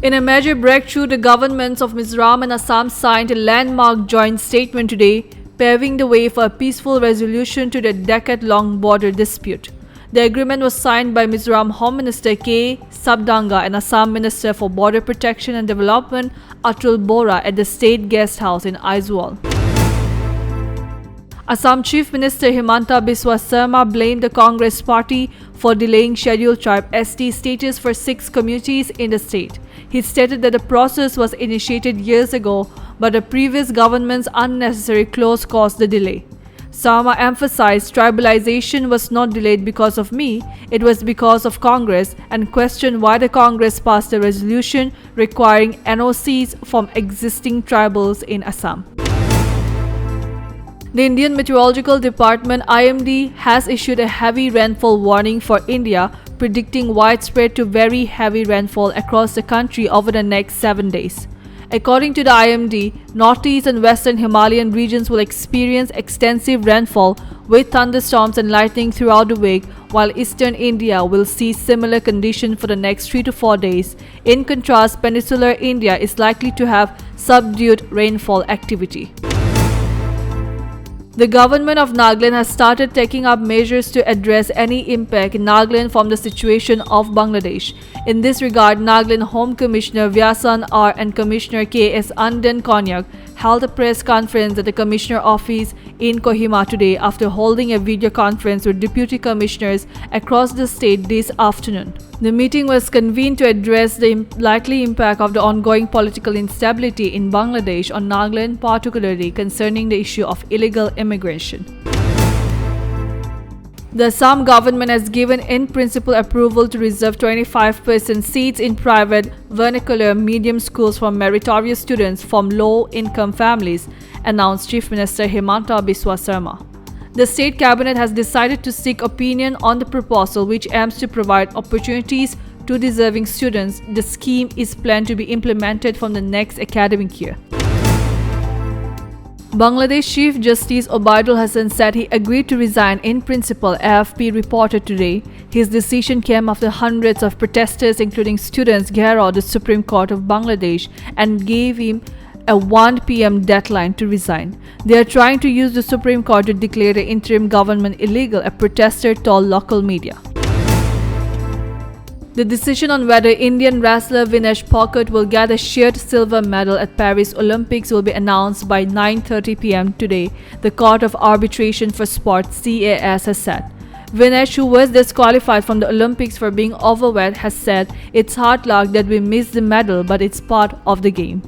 In a major breakthrough, the governments of Mizoram and Assam signed a landmark joint statement today, paving the way for a peaceful resolution to the decade-long border dispute. The agreement was signed by Mizoram Home Minister K. Sabdanga and Assam Minister for Border Protection and Development Atul Bora at the State Guest House in Aizawl. Assam Chief Minister Himanta Biswa Sarma blamed the Congress party for delaying Scheduled Tribe ST status for 6 communities in the state. He stated that the process was initiated years ago, but the previous government's unnecessary clause caused the delay. Sarma emphasized tribalization was not delayed because of me, it was because of Congress, and questioned why the Congress passed a resolution requiring NOCs from existing tribals in Assam. The Indian Meteorological Department IMD has issued a heavy rainfall warning for India, predicting widespread to very heavy rainfall across the country over the next 7 days. According to the IMD, northeast and western Himalayan regions will experience extensive rainfall with thunderstorms and lightning throughout the week, while eastern India will see similar conditions for the next 3 to 4 days. In contrast, peninsular India is likely to have subdued rainfall activity. The government of Nagaland has started taking up measures to address any impact in Nagaland from the situation of Bangladesh. In this regard, Nagaland Home Commissioner Vyasan R and Commissioner K.S. Andan Konyak held a press conference at the Commissioner office in Kohima today after holding a video conference with deputy commissioners across the state this afternoon. The meeting was convened to address the likely impact of the ongoing political instability in Bangladesh on Nagaland, particularly concerning the issue of illegal immigration. The Assam government has given in-principle approval to reserve 25% seats in private vernacular medium schools for meritorious students from low-income families, announced Chief Minister Himanta Biswa Sarma. The State Cabinet has decided to seek opinion on the proposal, which aims to provide opportunities to deserving students. The scheme is planned to be implemented from the next academic year. Bangladesh Chief Justice Obaidul Hassan said he agreed to resign in principle, AFP reported today. His decision came after hundreds of protesters, including students, garrowed the Supreme Court of Bangladesh and gave him a 1 p.m. deadline to resign. They are trying to use the Supreme Court to declare the interim government illegal, a protester told local media. The decision on whether Indian wrestler Vinesh Phogat will get a shared silver medal at Paris Olympics will be announced by 9:30 p.m. today, the Court of Arbitration for Sport (CAS) has said. Vinesh, who was disqualified from the Olympics for being overweight, has said, "It's hard luck that we missed the medal, but it's part of the game."